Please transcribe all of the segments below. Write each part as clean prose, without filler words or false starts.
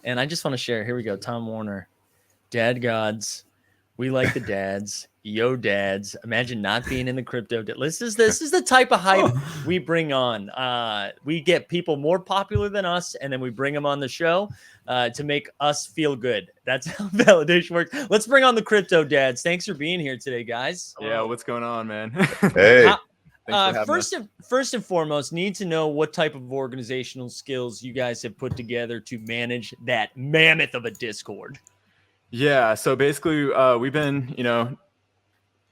And I just want to share. Here we go. Tom Warner, dad gods. We like the dads. Yo, dads. Imagine not being in the crypto. This is the type of hype we bring on. We get people more popular than us, and then we bring them on the show to make us feel good. That's how validation works. Let's bring on the crypto dads. Thanks for being here today, guys. Yeah, what's going on, man? Hey. First and foremost, need to know what type of organizational skills you guys have put together to manage that mammoth of a Discord. Yeah, so basically, we've been,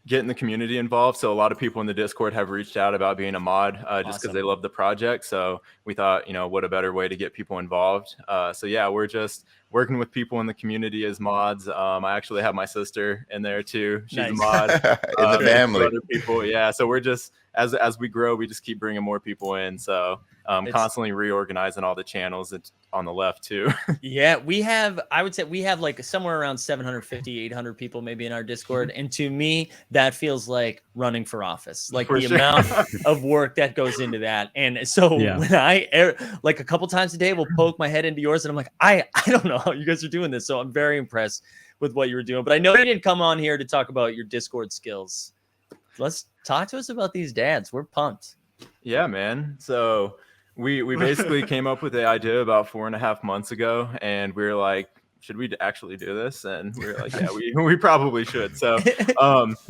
getting the community involved. So a lot of people in the Discord have reached out about being a mod just because they love the project. So we thought, what a better way to get people involved. So yeah, we're just working with people in the community as mods. I actually have my sister in there too. She's a mod in the family. Other people, yeah. So we're just as we grow, we just keep bringing more people in. So constantly reorganizing all the channels on the left too. Yeah, I would say we have like somewhere around 750, 800 people maybe in our Discord. And to me, that feels like running for office, like the amount of work that goes into that. And so when I like a couple times a day, will poke my head into yours and I'm like, I don't know how you guys are doing this. So I'm very impressed with what you were doing, but I know you didn't come on here to talk about your Discord skills. Let's talk to us about these dads. We're pumped. Yeah, man. So we basically came up with the idea about 4.5 months ago, and we were like, should we actually do this? And we were like, yeah, we probably should. So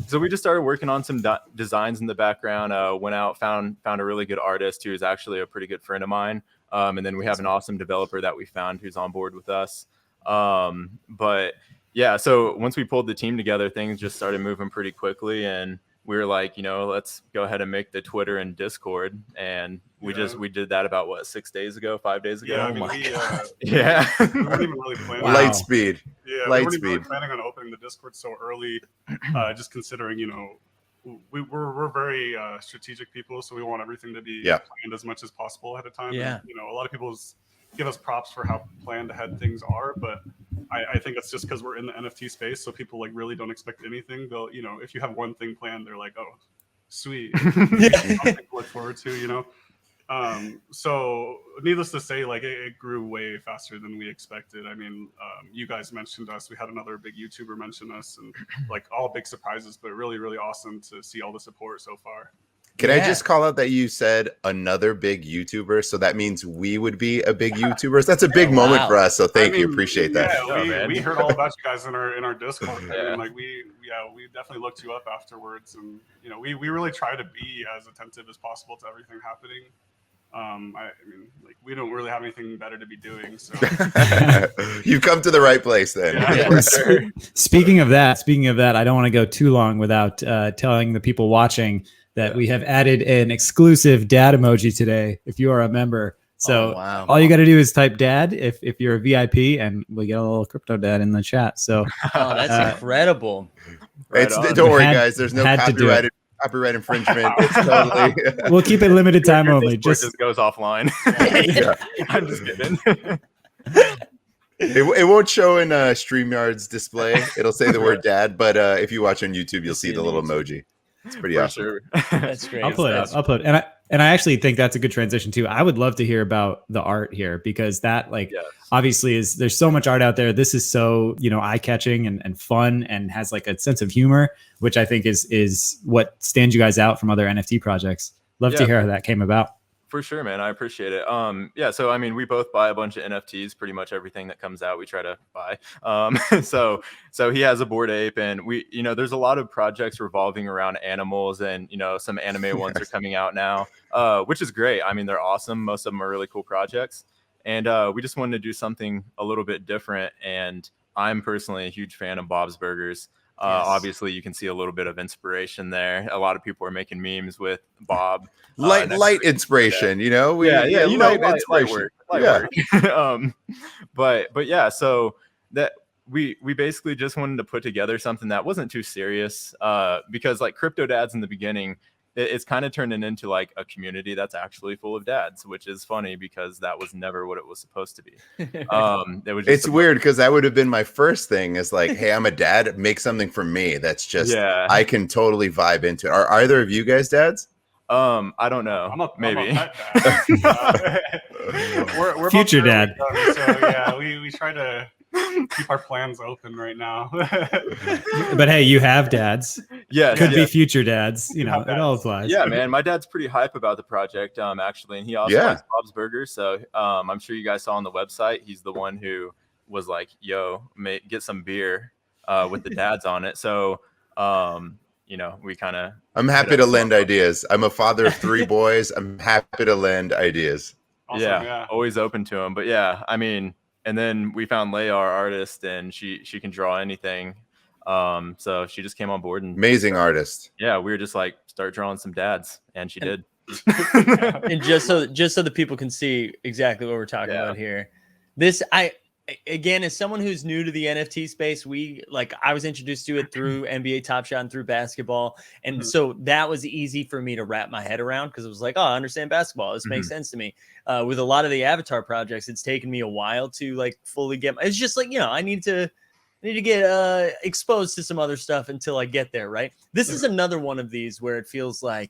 so we just started working on some designs in the background, went out, found a really good artist who is actually a pretty good friend of mine. And then we have an awesome developer that we found who's on board with us. But yeah, so once we pulled the team together, things just started moving pretty quickly, and we were like, let's go ahead and make the Twitter and Discord. And we did that about 5 days ago. Yeah, I mean, we weren't even really planning. Light speed. Yeah, we weren't even really planning on opening the Discord so early. Just considering, we're very strategic people, so we want everything to be planned as much as possible ahead of time. Yeah. And, a lot of people give us props for how planned ahead things are, but I think it's just because we're in the NFT space, so people like really don't expect anything. They'll, if you have one thing planned, they're like, oh, sweet. Something to look forward to, So needless to say, like it grew way faster than we expected. I mean, you guys mentioned us. We had another big YouTuber mention us, and like all big surprises, but really, really awesome to see all the support so far. Can I just call out that you said another big YouTuber? So that means we would be a big YouTuber. So that's a big moment for us. So thank you. Appreciate that. Yeah, we heard all about you guys in our Discord. And like we definitely looked you up afterwards, and we really try to be as attentive as possible to everything happening. I mean, like we don't really have anything better to be doing. So you've come to the right place then. Yeah. Speaking of that, I don't want to go too long without telling the people watching that we have added an exclusive dad emoji today if you are a member. So all you got to do is type dad if you're a VIP, and we get a little crypto dad in the chat. So that's incredible. Don't worry, guys. There's no copyright infringement. It's totally we'll keep it limited time only. Just goes offline. I'm just kidding. It won't show in StreamYard's display. It'll say the word dad, but if you watch on YouTube, you'll see the little emoji. It's pretty awesome. Sure. That's great. I'll put it. And I actually think that's a good transition too. I would love to hear about the art here, because that obviously there's so much art out there. This is so, eye-catching and fun, and has like a sense of humor, which I think is what stands you guys out from other NFT projects. Love to hear how that came about. For sure, man. I appreciate it. So I mean, we both buy a bunch of NFTs. Pretty much everything that comes out, we try to buy. So he has a Bored Ape, and we, there's a lot of projects revolving around animals, and some anime ones are coming out now, which is great. I mean, they're awesome. Most of them are really cool projects, and we just wanted to do something a little bit different. And I'm personally a huge fan of Bob's Burgers. Obviously, you can see a little bit of inspiration there. A lot of people are making memes with Bob. Light inspiration, light work. But yeah, so that we basically just wanted to put together something that wasn't too serious, because like Crypto Dads in the beginning, it's kind of turning into like a community that's actually full of dads, which is funny because that was never what it was supposed to be. It's weird because that would have been my first thing, is like, hey, I'm a dad, make something for me that's just I can totally vibe into it. Are either of you guys dads? I don't know. Maybe. We're future dad. Young, so yeah, we try to keep our plans open right now. But hey, you have dads. Yeah, could be future dads. You know, it all applies. Yeah, man, my dad's pretty hype about the project, actually, and he also likes Bob's Burgers. So, I'm sure you guys saw on the website, he's the one who was like, "Yo, get some beer with the dads on it." So, you know, we kind of. I'm happy to lend ideas. I'm a father of 3 boys. I'm happy to lend ideas. Awesome, yeah, always open to them. But yeah, I mean, and then we found Leia, our artist, and she can draw anything. So she just came on board and amazing artist. Yeah, we were just like, start drawing some dads, and she did. And just so the people can see exactly what we're talking about here, again, as someone who's new to the NFT space, I was introduced to it through NBA Top Shot and through basketball. And so that was easy for me to wrap my head around, because it was like, oh, I understand basketball. This makes sense to me. With a lot of the avatar projects, it's taken me a while to like fully get, it's just like, you know, I need to get exposed to some other stuff until I get there. Right. This is another one of these where it feels like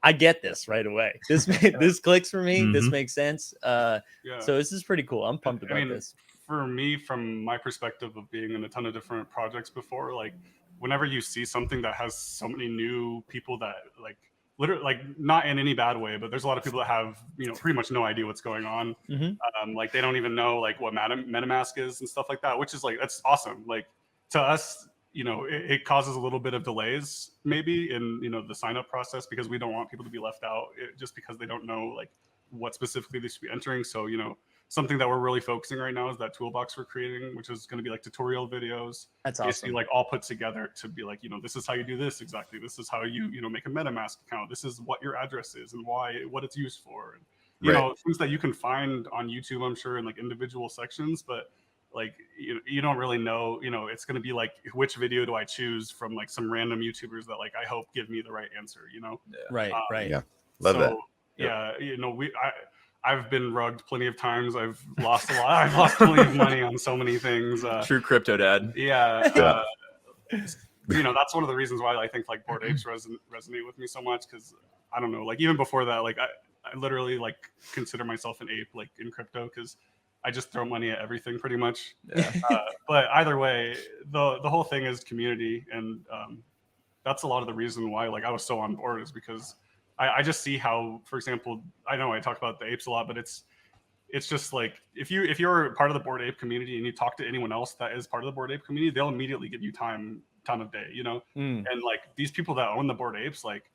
I get this right away. This clicks for me. This makes sense. So this is pretty cool. I'm pumped about this. For me, from my perspective of being in a ton of different projects before, like whenever you see something that has so many new people that like literally, like not in any bad way, but there's a lot of people that have, you know, pretty much no idea what's going on. Like they don't even know like what MetaMask is and stuff like that, which is like, that's awesome. Like to us, you know, it causes a little bit of delays maybe in, you know, the sign up process, because we don't want people to be left out just because they don't know like what specifically they should be entering. So, you know, something that we're really focusing right now is that toolbox we're creating, which is going to be like tutorial videos. That's awesome. Like all put together to be like, you know, this is how you do this exactly. This is how you know, make a MetaMask account. This is what your address is and what it's used for. And, you know, things that you can find on YouTube, I'm sure, in like individual sections, but like, you don't really know, you know, it's going to be like, which video do I choose from like some random YouTubers that like, I hope give me the right answer, you know? Right. Yeah. Love that. Yeah. You know, I've been rugged plenty of times. I've lost a lot. I've lost plenty of money on so many things. True crypto dad. Yeah. You know, that's one of the reasons why I think like Bored Apes resonate with me so much, because I don't know, like even before that, like I literally like consider myself an ape like in crypto, because I just throw money at everything pretty much. But either way, the whole thing is community, and that's a lot of the reason why like I was so on board, is because I just see how, for example, I know I talk about the apes a lot, but it's just like if you're part of the Bored Ape community and you talk to anyone else that is part of the Bored Ape community, they'll immediately give you time of day, you know. And like these people that own the Bored Apes, like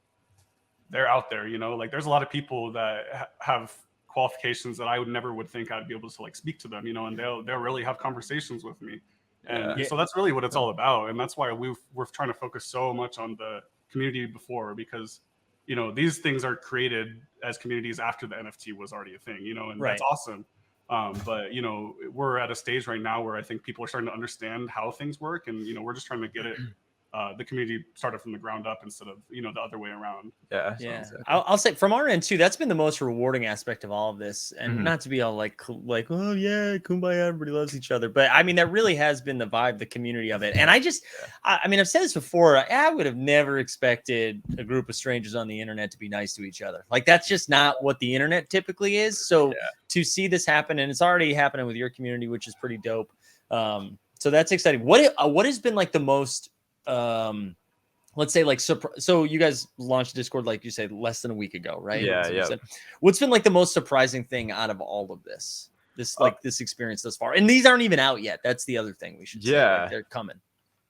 they're out there, you know. Like there's a lot of people that have qualifications that I would think I'd be able to like speak to them, you know, and they'll really have conversations with me. And so that's really what it's all about, and that's why we're trying to focus so much on the community before, because you know, these things are created as communities after the NFT was already a thing, you know, and that's awesome. But, you know, we're at a stage right now where I think people are starting to understand how things work. And, you know, we're just trying to get it, the community started from the ground up instead of, you know, the other way around. Yeah. I'll say from our end too, that's been the most rewarding aspect of all of this. And not to be all like, oh yeah, kumbaya, everybody loves each other. But I mean, that really has been the vibe, the community of it. And I mean, I've said this before, I would have never expected a group of strangers on the internet to be nice to each other. Like that's just not what the internet typically is. So to see this happen, and it's already happening with your community, which is pretty dope. So that's exciting. What has been like the most, let's say like, so you guys launched Discord, like you said, less than a week ago, right? Yeah. What's been like the most surprising thing out of all of this experience thus far? And these aren't even out yet. That's the other thing we should say. Like, they're coming.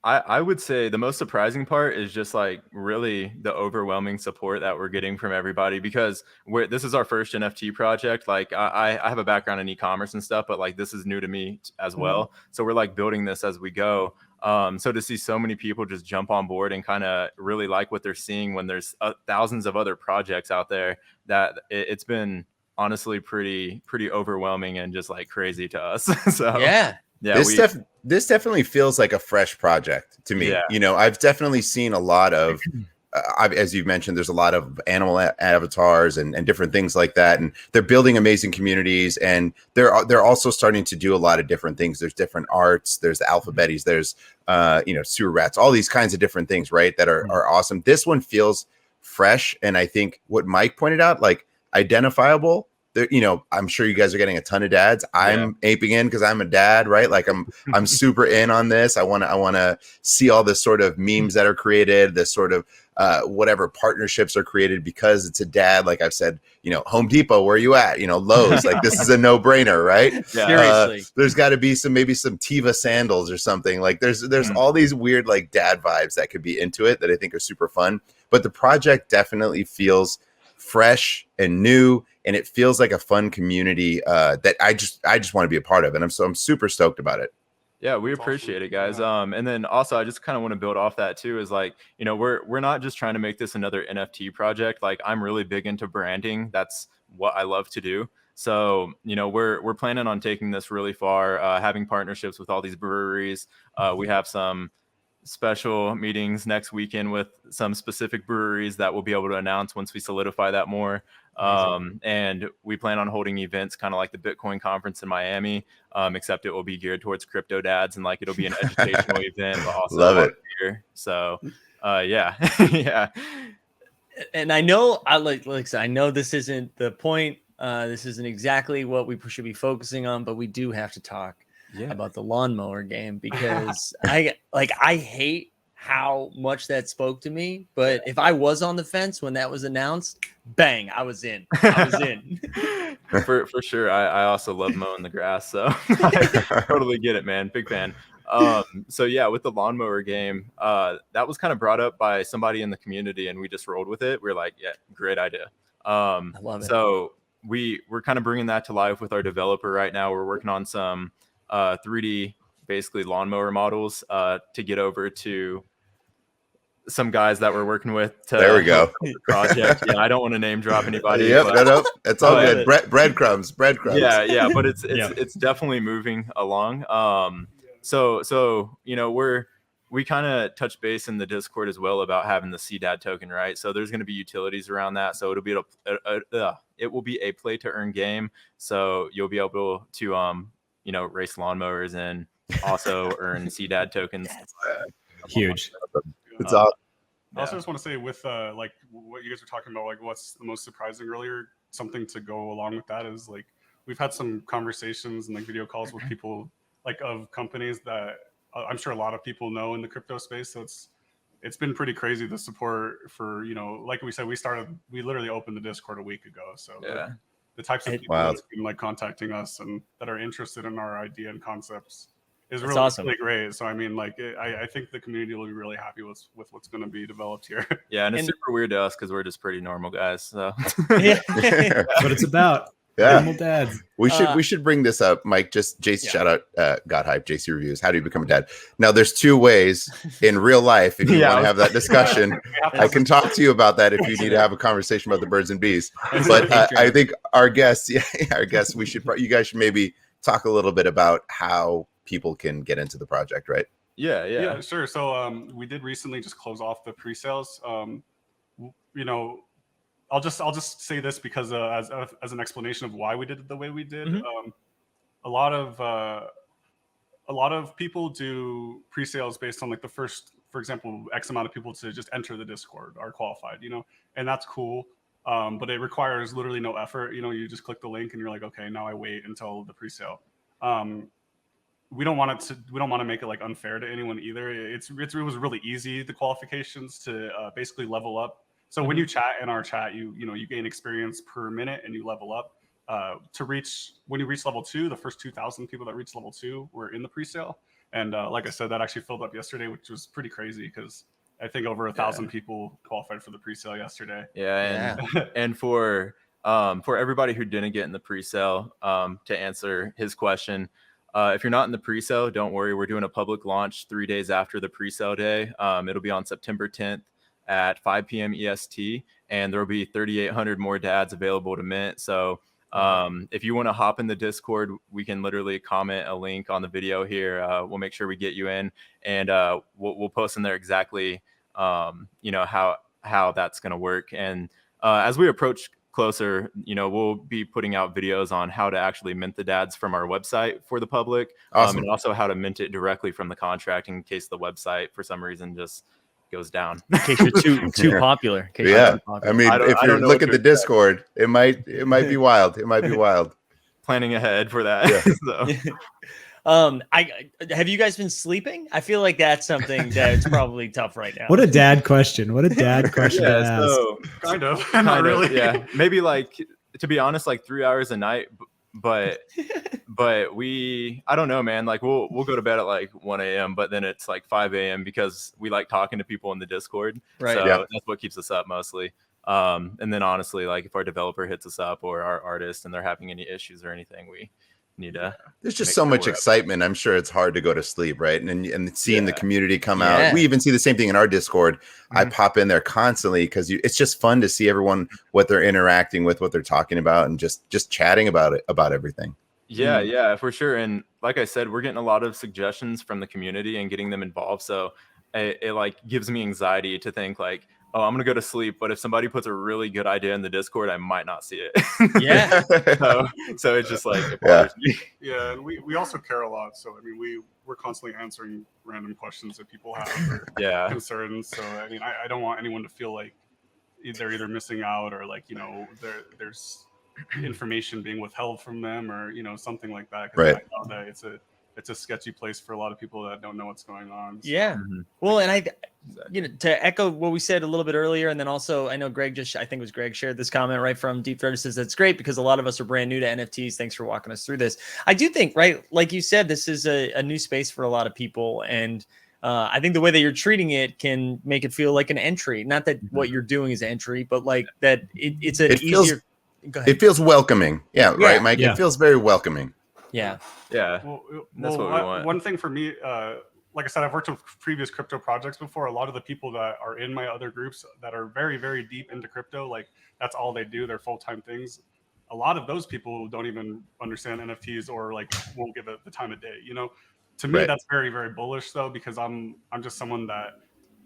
I would say the most surprising part is just like really the overwhelming support that we're getting from everybody, because this is our first NFT project. Like I have a background in e-commerce and stuff, but like this is new to me as well. So we're like building this as we go. So to see so many people just jump on board and kind of really like what they're seeing when there's thousands of other projects out there, that it's been honestly pretty overwhelming and just like crazy to us. So yeah, this definitely feels like a fresh project to me. You know, I've definitely seen a lot of as you've mentioned, there's a lot of animal avatars and different things like that, and they're building amazing communities, and they're also starting to do a lot of different things. There's different arts, there's the alphabetis, there's you know, sewer rats, all these kinds of different things, right, that are awesome. This one feels fresh, and I think what Mike pointed out, like identifiable, I'm sure you guys are getting a ton of dads. I'm aping in because I'm a dad, right? Like I'm super in on this. I want to see all this sort of memes that are created, this sort of whatever partnerships are created because it's a dad. Like I've said, Home Depot, where are you at? Lowe's, like this is a no brainer, right? Seriously. There's got to be maybe some Tiva sandals or something. Like there's all these weird like dad vibes that could be into it that I think are super fun. But the project definitely feels fresh and new, and it feels like a fun community that I just want to be a part of, and I'm super stoked about it. Yeah, we appreciate it, guys. And then also I just kind of want to build off that too, is like, we're not just trying to make this another NFT project. Like I'm really big into branding. That's what I love to do. So, we're planning on taking this really far, having partnerships with all these breweries. We have some special meetings next weekend with some specific breweries that we'll be able to announce once we solidify that more. And we plan on holding events kind of like the Bitcoin conference in Miami, except it will be geared towards crypto dads, and like it'll be an educational event, but also love it here. So yeah. And I know like I said, I know this isn't the point. This isn't exactly what we should be focusing on, but we do have to talk about the Lawnmower game, because I hate how much that spoke to me. But if I was on the fence when that was announced, bang, I was in. For sure. I also love mowing the grass, so I totally get it, man. Big fan. So yeah, with the Lawnmower game, that was kind of brought up by somebody in the community, and we just rolled with it. We're like, yeah, great idea. I love it. So we're kind of bringing that to life with our developer right now. We're working on some 3D basically lawnmower models to get over to some guys that we're working with. There we go. Project. Yeah, I don't want to name drop anybody. Yep, no, it's all good. Breadcrumbs. Yeah, but it's definitely moving along. So we kind of touch base in the Discord as well about having the CDAD token, right? So there's going to be utilities around that. So it'll be it will be a play to earn game. So you'll be able to race lawnmowers and also earn CDAD tokens. Huge. It's awesome. I also just want to say with like what you guys were talking about, like what's the most surprising earlier, something to go along with that is like we've had some conversations and like video calls with people like of companies that I'm sure a lot of people know in the crypto space. So it's been pretty crazy, the support for, like we said, we literally opened the Discord a week ago. So the types of people that's been like contacting us and that are interested in our idea and concepts is really, awesome. Really great. So I mean, like I think the community will be really happy with what's going to be developed here. Yeah, and it's super weird to us because we're just pretty normal guys. So that's what it's about. Yeah, normal dads. We should bring this up, Mike. Just JC, shout out God Hype, JC Reviews. How do you become a dad? Now, there's two ways in real life. If you want to have that discussion, I can talk to you about that if you need to have a conversation about the birds and bees. But I think our guests, you guys should maybe talk a little bit about how people can get into the project, right? Yeah, sure. So we did recently just close off the pre-sales. I'll just say this because as an explanation of why we did it the way we did. Mm-hmm. A lot of people do pre-sales based on like the first, for example, X amount of people to just enter the Discord are qualified, and that's cool. But it requires literally no effort. You just click the link and you're like, okay, now I wait until the pre-sale. We don't want to make it like unfair to anyone either. It was really easy, the qualifications to basically level up. So when you chat in our chat, you gain experience per minute and you level up. When you reach level 2, the first 2,000 people that reached level 2 were in the pre-sale. And like I said, that actually filled up yesterday, which was pretty crazy because I think over 1,000 people qualified for the pre-sale yesterday. Yeah, and for everybody who didn't get in the pre-sale, to answer his question, if you're not in the pre-sale, don't worry. We're doing a public launch 3 days after the pre-sale day. It'll be on September 10th. At 5 p.m. EST, and there will be 3,800 more dads available to mint. So if you want to hop in the Discord, we can literally comment a link on the video here. We'll make sure we get you in, and we'll post in there exactly how that's going to work. And as we approach closer, we'll be putting out videos on how to actually mint the dads from our website for the public. Awesome. And also how to mint it directly from the contract in case the website for some reason just goes down. In case you're too popular. Yeah, I mean, if you look at the Discord, it might be wild. It might be wild. Planning ahead for that. Yeah. So. I have you guys been sleeping? I feel like that's something that's probably tough right now. What a dad question. What a dad question to ask. So kind of, not really. Yeah, maybe like, to be honest, like 3 hours a night, but I don't know, man. Like we'll go to bed at like 1 a.m., but then it's like 5 a.m. because we like talking to people in the Discord. Right. So Yeah. that's what keeps us up mostly. And then honestly, like if our developer hits us up or our artist and they're having any issues or anything, we need to. There's just so much excitement. I'm sure it's hard to go to sleep, right? And seeing the community come out. We even see the same thing in our Discord. I pop in there constantly because it's just fun to see everyone, what they're interacting with, what they're talking about, and just chatting about everything. Yeah, for sure. And like I said, we're getting a lot of suggestions from the community and getting them involved. So it like gives me anxiety to think like, oh, I'm gonna go to sleep, but if somebody puts a really good idea in the Discord, I might not see it. Yeah. So it's just like, it bothers me. Yeah, and we also care a lot. So I mean, we're constantly answering random questions that people have or concerns. So I mean, I don't want anyone to feel like they're either missing out or like, you know, there's information being withheld from them or, you know, something like that. Right. I know that it's a sketchy place for a lot of people that don't know what's going on. So. Yeah. Well, and to echo what we said a little bit earlier, and then also I know Greg I think it was Greg shared this comment right from Deep Throat. Says that's great because a lot of us are brand new to NFTs. Thanks for walking us through this. I do think, right, like you said, this is a new space for a lot of people, and I think the way that you're treating it can make it feel like an entry. Not that what you're doing is entry, but like that it's an easier. Go ahead. It feels welcoming. Yeah, right, Mike. Yeah. It feels very welcoming. Yeah. Well, that's what we want. One thing for me, like I said, I've worked with previous crypto projects before. A lot of the people that are in my other groups that are very, very deep into crypto, like that's all they do, their full-time things. A lot of those people don't even understand NFTs or like won't give it the time of day. You know, to me, that's very, very bullish though, because I'm just someone that,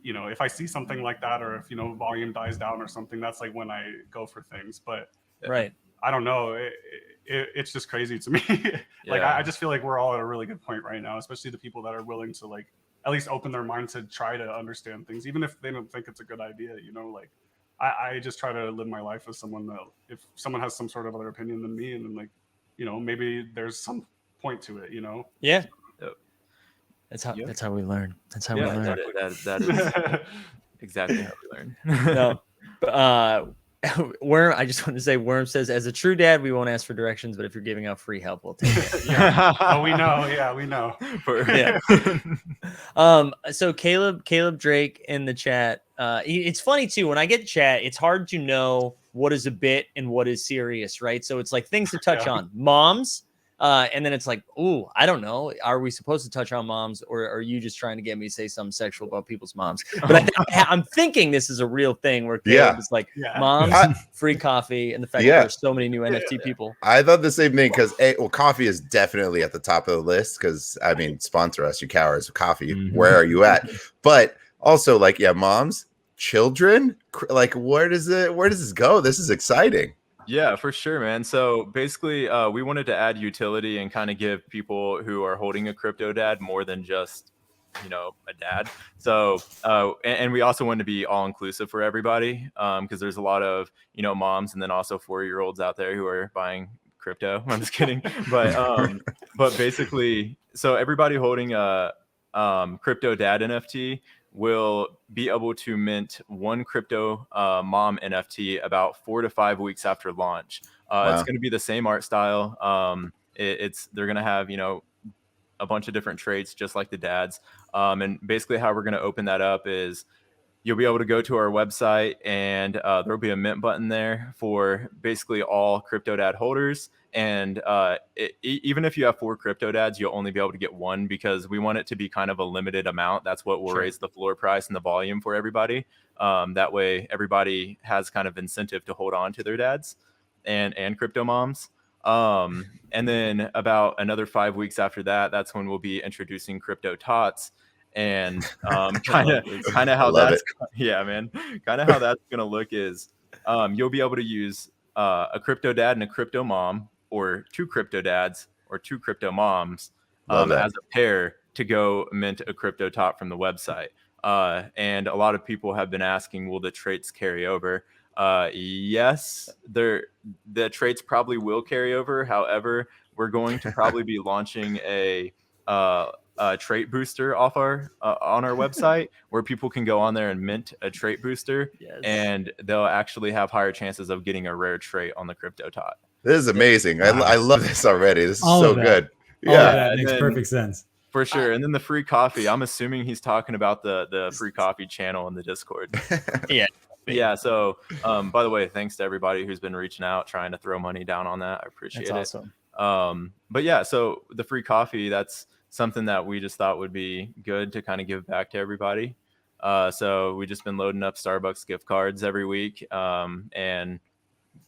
you know, if I see something like that or if, you know, volume dies down or something, that's like when I go for things. But I don't know. It's just crazy to me. Like I just feel like we're all at a really good point right now, especially the people that are willing to like at least open their mind to try to understand things, even if they don't think it's a good idea. You know, like I just try to live my life as someone that if someone has some sort of other opinion than me, and then like, you know, maybe there's some point to it. You know. Yeah. That's how we learn. That's how we learn. That is exactly how we learn. No. Worm, I just want to say, Worm says, as a true dad, we won't ask for directions, but if you're giving out free help, we'll take it. Oh, we know. Yeah, we know. So Caleb Drake in the chat. It's funny too. When I get chat, it's hard to know what is a bit and what is serious, right? So it's like things to touch on. Moms. And then it's like, ooh, I don't know. Are we supposed to touch on moms, or are you just trying to get me to say something sexual about people's moms? But I'm thinking this is a real thing where Caleb is like, moms, free coffee, and the fact that there's so many new NFT people. I thought the same thing because, coffee is definitely at the top of the list because, I mean, sponsor us, you cowards, coffee. Where are you at? But also, like, moms, children, like, where does this go? This is exciting. Yeah, for sure, man. So basically, we wanted to add utility and kind of give people who are holding a crypto dad more than just, you know, a dad. So, and we also wanted to be all inclusive for everybody because there's a lot of, you know, moms and then also 4-year-olds out there who are buying crypto. I'm just kidding. But basically, so everybody holding a crypto dad NFT will be able to mint one crypto mom NFT about 4 to 5 weeks after launch. It's going to be the same art style. They're going to have, you know, a bunch of different traits just like the dads. And basically how we're going to open that up is you'll be able to go to our website and there'll be a mint button there for basically all crypto dad holders. And even if you have 4 crypto dads, you'll only be able to get one because we want it to be kind of a limited amount. That's what will raise the floor price and the volume for everybody. That way, everybody has kind of incentive to hold on to their dads and crypto moms. And then about another 5 weeks after that, that's when we'll be introducing crypto tots. And kind of how that's kind of how that's gonna look is you'll be able to use a crypto dad and a crypto mom, or 2 crypto dads or 2 crypto moms as a pair to go mint a crypto top from the website. And a lot of people have been asking, will the traits carry over? Yes, the traits probably will carry over. However, we're going to probably be launching a trait booster off our on our website where people can go on there and mint a trait booster, and they'll actually have higher chances of getting a rare trait on the crypto tot. This is amazing. Wow. I love this already. This is All so of that. good. All of Yeah, that makes perfect sense. For sure. And then the free coffee, I'm assuming he's talking about the free coffee channel in the Discord. Yeah. So, by the way, thanks to everybody who's been reaching out, trying to throw money down on that. I appreciate That's it. awesome. But yeah, so the free coffee, that's something that we just thought would be good to kind of give back to everybody. So we just been loading up Starbucks gift cards every week, and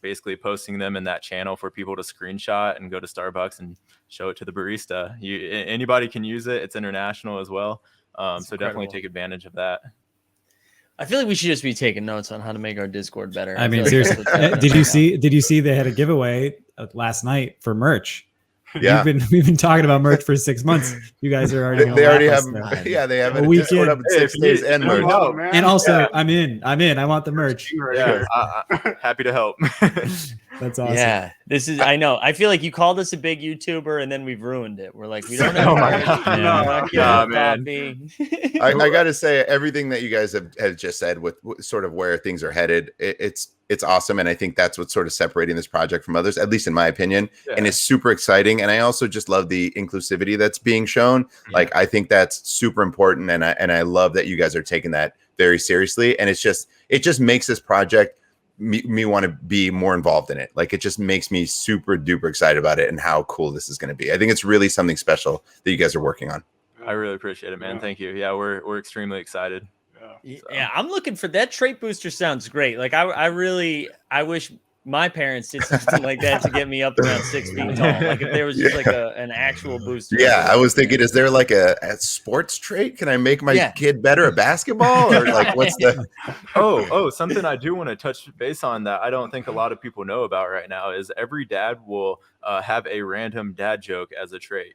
basically posting them in that channel for people to screenshot and go to Starbucks and show it to the barista. Anybody can use it. It's international as well. So definitely take advantage of that. I feel like we should just be taking notes on how to make our Discord better. I mean, like seriously, did you see they had a giveaway last night for merch? Yeah, we've been talking about merch for 6 months. You guys are already. They already have. Yeah, they have a Discord up in 6 days and merch. And also, I'm in. I want the merch. Yeah, happy to help. That's awesome. Yeah, this is. I know. I feel like you called us a big YouTuber, and then we've ruined it. We're like, we don't have. Oh my God. No, man. I got to say, everything that you guys have just said with sort of where things are headed, it's awesome, and I think that's what's sort of separating this project from others, at least in my opinion. And it's super exciting, and I also just love the inclusivity that's being shown. Like, I think that's super important, and I love that you guys are taking that very seriously. And it just makes this project me want to be more involved in it. Like, it just makes me super duper excited about it and how cool this is going to be. I think it's really something special that you guys are working on. I really appreciate it, man. Yeah. Thank you. Yeah, we're extremely excited. Yeah, I'm looking for that trait booster. Sounds great. Like, I wish my parents did something like that to get me up around 6 feet tall. Like, if there was just like an actual booster. Yeah, I was thinking, is there like a sports trait? Can I make my kid better at basketball, or like what's the? Oh, something I do want to touch base on that I don't think a lot of people know about right now is every dad will have a random dad joke as a trait.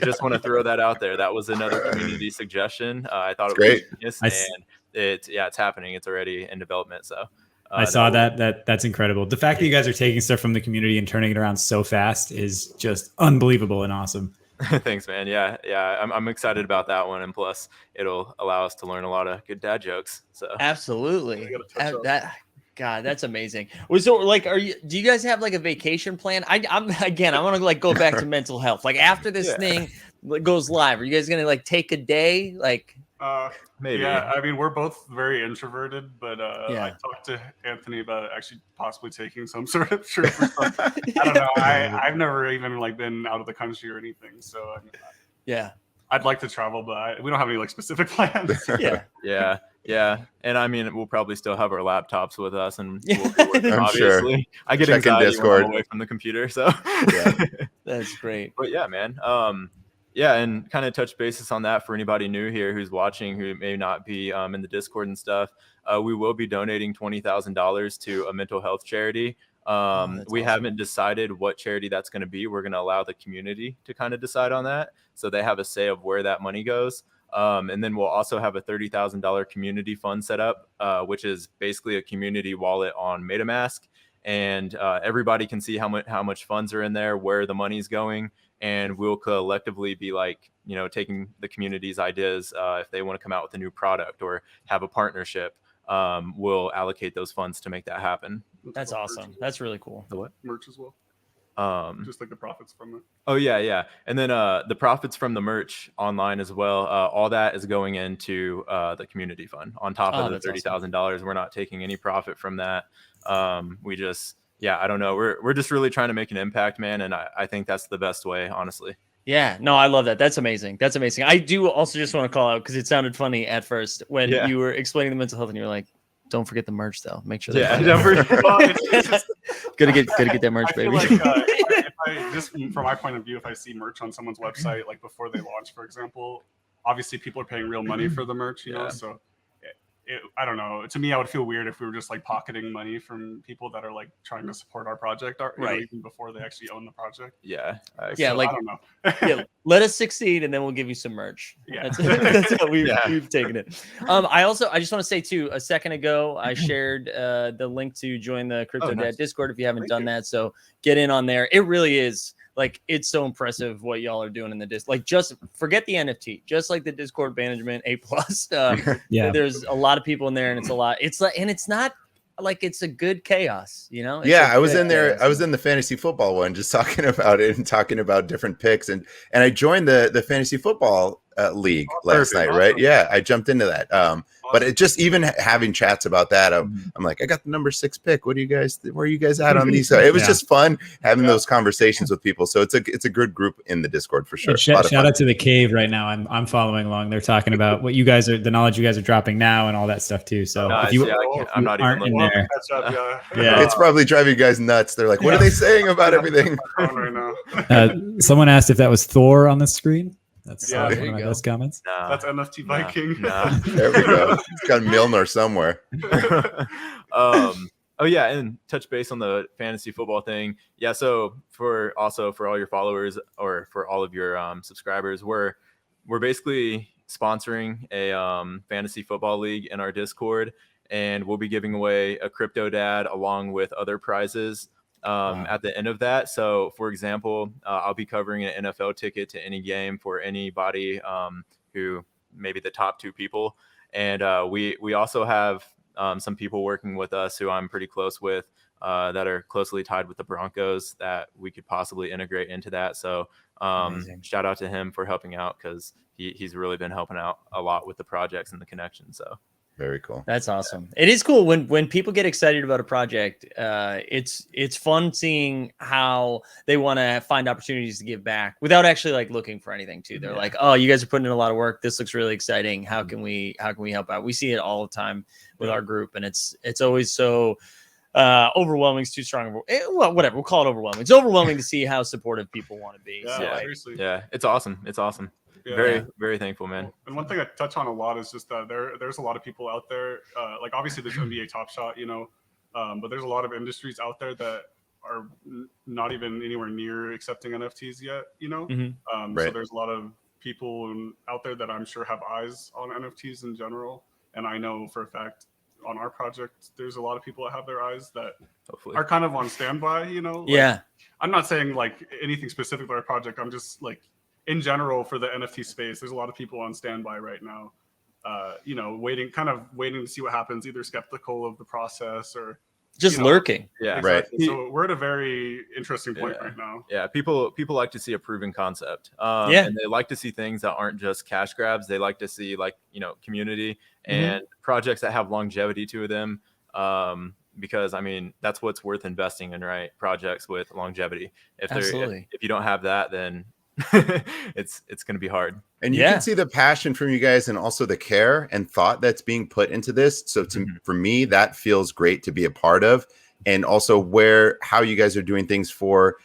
Just want to throw that out there. That was another community suggestion. I thought it was genius, and it's happening. It's already in development. So I saw that's incredible. The fact that you guys are taking stuff from the community and turning it around so fast is just unbelievable and awesome. Thanks, man. Yeah. I'm excited about that one, and plus, it'll allow us to learn a lot of good dad jokes. So absolutely, God, that's amazing. So, like, do you guys have like a vacation plan? I want to like go back to mental health. Like, after this thing goes live, are you guys gonna like take a day? Like, maybe. Yeah, I mean, we're both very introverted, but I talked to Anthony about actually possibly taking some sort of trip or something. I don't know. I've never even like been out of the country or anything, so I'd like to travel, but we don't have any like specific plans. Yeah. And I mean, we'll probably still have our laptops with us, and we'll be working, I'm obviously. Sure. I get anxiety when I'm away from the computer, so that's great. But yeah, man. And kind of touch basis on that for anybody new here who's watching, who may not be in the Discord and stuff. We will be donating $20,000 to a mental health charity. We haven't decided what charity that's going to be. We're going to allow the community to kind of decide on that, so they have a say of where that money goes. And then we'll also have a $30,000 community fund set up, which is basically a community wallet on MetaMask. And everybody can see how much funds are in there, where the money's going. And we'll collectively be like, taking the community's ideas. If they want to come out with a new product or have a partnership, we'll allocate those funds to make that happen. That's awesome. That's really cool. The what? Merch as well. Just like the profits from it. Oh yeah. And then the profits from the merch online as well, all that is going into the community fund on top of the $30,000. Awesome. We're not taking any profit from that. We just I don't know, we're just really trying to make an impact, man, and I think that's the best way, honestly. Yeah, no, I love that. That's amazing. I do also just want to call out, because it sounded funny at first when you were explaining the mental health, and you were like, don't forget the merch though. Make sure don't forget. gotta get that merch, baby. Like, if I, just from my point of view, if I see merch on someone's website, like before they launch, for example, obviously people are paying real money for the merch, you know. So I don't know. To me, I would feel weird if we were just like pocketing money from people that are like trying to support our project, even before they actually own the project. Yeah, yeah. So, Like, I don't know. yeah, let us succeed, and then we'll give you some merch. Yeah, that's how we've taken it. I just want to say too. A second ago, I shared the link to join the Crypto Dad Discord if you haven't done that. So get in on there. It really is. Like, it's so impressive what y'all are doing in the Discord. Like, just forget the NFT, just like the Discord management A+. There's a lot of people in there, and it's a lot. It's like, and it's not like it's a good chaos, you know? I was in there. I was in the fantasy football one, just talking about it and talking about different picks, and I joined the fantasy football league last night, right? Yeah, I jumped into that. But it just even having chats about that, I'm like, I got the number 6 pick. Where are you guys at on these? So it was just fun having those conversations with people. So it's a good group in the Discord for sure. Shout out to the cave right now. I'm following along. They're talking about what the knowledge you guys are dropping now and all that stuff too. So if you, I'm not even in there. It's probably driving you guys nuts. They're like, what are they saying about everything? Someone asked if that was Thor on the screen. That's one of my best comments. That's NFT Viking. There we go. It's got Milner somewhere. And touch base on the fantasy football thing. Yeah, so for all your followers or for all of your subscribers, we're basically sponsoring a fantasy football league in our Discord, and we'll be giving away a Crypto Dad along with other prizes at the end of that. So for example, I'll be covering an NFL ticket to any game for anybody who maybe the top 2 people. And we also have some people working with us who I'm pretty close with that are closely tied with the Broncos that we could possibly integrate into that. So shout out to him for helping out, because he's really been helping out a lot with the projects and the connections. So very cool. That's awesome. It is cool when people get excited about a project. It's fun seeing how they want to find opportunities to give back without actually like looking for anything too. They're like, oh, you guys are putting in a lot of work. This looks really exciting. How can we help out? We see it all the time with our group, and it's always so overwhelming is too strong. Well, whatever, we'll call it overwhelming. It's overwhelming to see how supportive people want to be. It's awesome. It's awesome. Yeah. Very thankful, man. And one thing I touch on a lot is just that there's a lot of people out there, like obviously there's NBA Top Shot, but there's a lot of industries out there that are not even anywhere near accepting NFTs yet, So there's a lot of people out there that I'm sure have eyes on NFTs in general. And I know for a fact on our project, there's a lot of people that have their eyes that are kind of on standby, I'm not saying like anything specific to our project. I'm just like, in general, for the NFT space, there's a lot of people on standby right now, waiting to see what happens, either skeptical of the process or just lurking. Yeah, exactly. Right. So we're at a very interesting point right now. Yeah, people like to see a proven concept. And they like to see things that aren't just cash grabs. They like to see community and projects that have longevity to them. Because I mean, that's what's worth investing in, right? Projects with longevity. If you don't have that, then it's going to be hard. And you can see the passion from you guys and also the care and thought that's being put into this. So for me, that feels great to be a part of. And also how you guys are doing things for,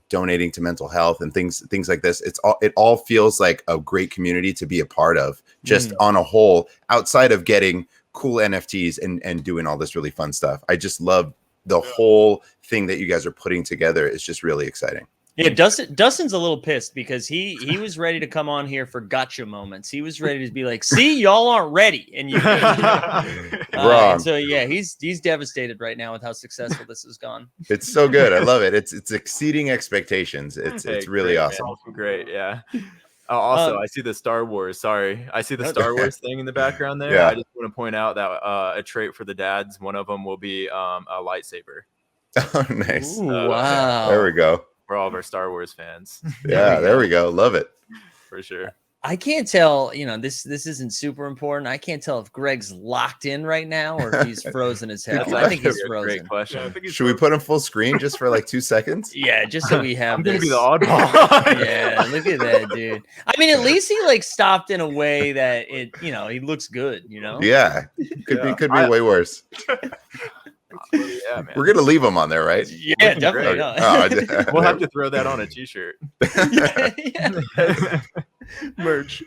donating to mental health and things like this. It all feels like a great community to be a part of, just on a whole, outside of getting cool NFTs and doing all this really fun stuff. I just love the whole thing that you guys are putting together. It's just really exciting. Yeah, Dustin's a little pissed because he was ready to come on here for gotcha moments. He was ready to be like, "See, y'all aren't ready," and you wrong. So yeah, he's devastated right now with how successful this has gone. It's so good. I love it. It's exceeding expectations. It's really awesome. Man. Great, yeah. Also, I see the Star Wars. Sorry, I see the Star Wars thing in the background there. Yeah. I just want to point out that a trait for the dads, one of them will be a lightsaber. Oh, nice! Wow, there we go. For all of our Star Wars fans. Yeah, there we go. Love it. For sure. I can't tell, this isn't super important. I can't tell if Greg's locked in right now or if he's frozen as hell. I think he's frozen. Great question. Yeah, should we put him full screen just for like 2 seconds? Yeah, just so we have I'm this. gonna be the oddball. Yeah, look at that, dude. I mean, at least he stopped in a way that he looks good, Yeah. Could be way worse. Yeah, man. We're gonna leave them on there, right? Yeah, definitely. We'll have to throw that on a t-shirt. Merch.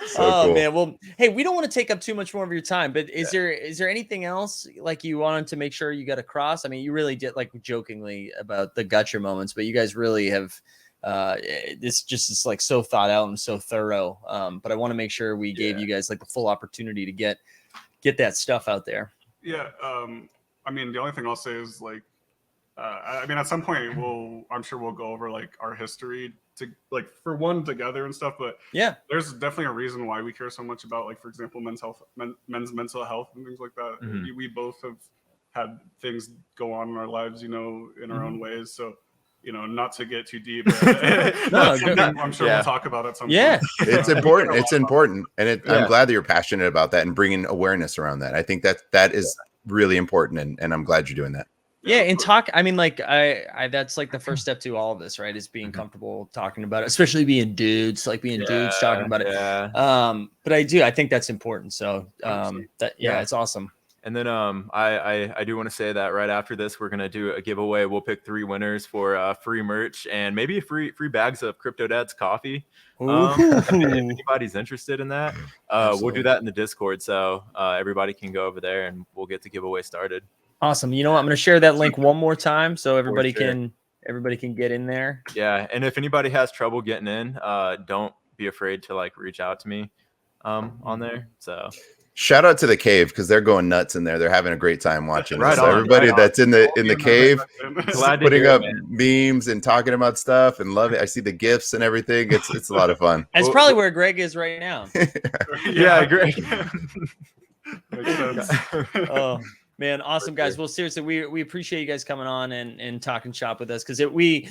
So cool. Man, well, hey, we don't want to take up too much more of your time, but is there anything else like you wanted to make sure you got across? I mean, you really did, like, jokingly about the gotcha moments, but you guys really have this just is like so thought out and so thorough. But I want to make sure we gave you guys like the full opportunity to get that stuff out there. Yeah. I mean, the only thing I'll say is like, I mean, at some point I'm sure we'll go over like our history to like for one together and stuff, but yeah, there's definitely a reason why we care so much about, like, for example, men's mental health and things like that. Mm-hmm. We both have had things go on in our lives, in our own ways. So, not to get too deep, I'm sure we'll talk about it some point. It's important. It's important. And I'm glad that you're passionate about that and bringing awareness around that. I think that is really important. And I'm glad you're doing that. Yeah, and talk. I mean, like, I that's like the first step to all of this, right? Is being comfortable talking about it, especially being dudes, dudes talking about it. Yeah. But I think that's important. So, it's awesome. And then I do want to say that right after this, we're gonna do a giveaway. We'll pick 3 winners for free merch and maybe free bags of Crypto Dad's coffee. If anybody's interested in that, we'll do that in the Discord, so everybody can go over there and we'll get the giveaway started. Awesome. You know what? I'm going to share that link one more time so everybody can get in there. Yeah, and if anybody has trouble getting in, don't be afraid to like reach out to me on there. So shout out to the cave because they're going nuts in there. They're having a great time watching this. On, everybody that's in the cave putting up it, memes and talking about stuff and love it. I see the gifts and everything. It's a lot of fun. That's probably where Greg is right now. Yeah, Greg. Makes sense. Oh. Man, awesome, guys. Well, seriously, we appreciate you guys coming on and talking shop with us because being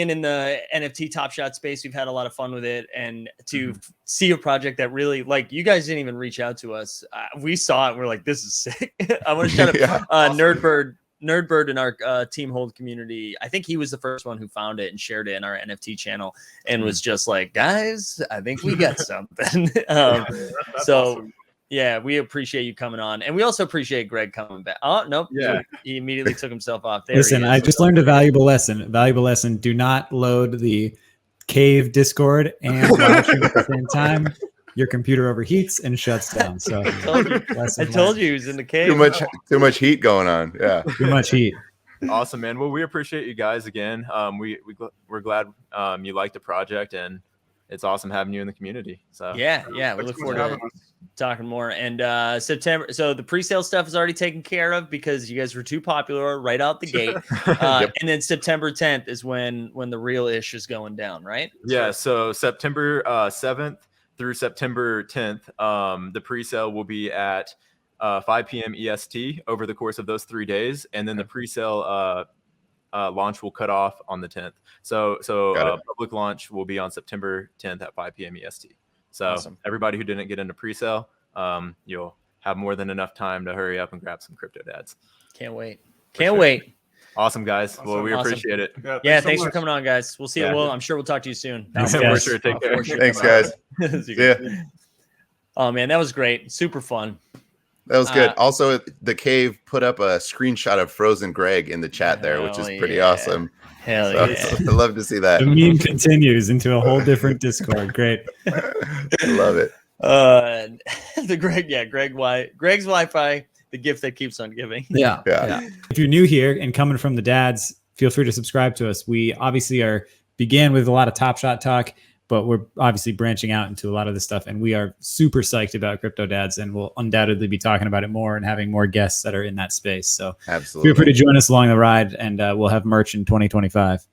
in the NFT Top Shot space, we've had a lot of fun with it. And to see a project that really, like, you guys didn't even reach out to us. We saw it and we're like, this is sick. I want to shout out Awesome. Nerdbird in our Team Hold community. I think he was the first one who found it and shared it in our NFT channel and was just like, guys, I think we got something. Awesome. Yeah, we appreciate you coming on. And we also appreciate Greg coming back. Oh, nope. Yeah. He immediately took himself off. There Listen, I just learned a valuable lesson. Do not load the cave Discord and watching at the same time. Your computer overheats and shuts down. So I told you he was in the cave. Too much heat going on. Yeah. Too much heat. Awesome, man. Well, we appreciate you guys again. We're glad you like the project, and it's awesome having you in the community. So yeah, we look forward to talking more. And September, so the pre-sale stuff is already taken care of because you guys were too popular right out the gate. And then September 10th is when the real ish is going down, right? Yeah. So September 7th through September 10th, the pre-sale will be at 5 p.m. EST over the course of those 3 days, and then the pre-sale launch will cut off on the 10th. So public launch will be on September 10th at 5 p.m. EST. So awesome. Everybody who didn't get into pre-sale, you'll have more than enough time to hurry up and grab some Crypto Dads. Can't wait. Wait. Awesome, guys. Awesome. Well, we appreciate it. Yeah, thanks for coming on, guys. We'll see you. Well, I'm sure we'll talk to you soon. Thanks, for sure. Take care. Thanks, guys. See ya. Oh, man, that was great. Super fun. That was good. Also, the cave put up a screenshot of Frozen Greg in the chat there, which is pretty awesome. Hell yeah. I love to see that. The meme continues into a whole different Discord. Great. I love it. Greg's Wi-Fi, the gift that keeps on giving. Yeah. If you're new here and coming from the dads, feel free to subscribe to us. We obviously began with a lot of Top Shot talk, but we're obviously branching out into a lot of this stuff, and we are super psyched about Crypto Dads, and we'll undoubtedly be talking about it more and having more guests that are in that space. So absolutely, feel free to join us along the ride, and we'll have merch in 2025.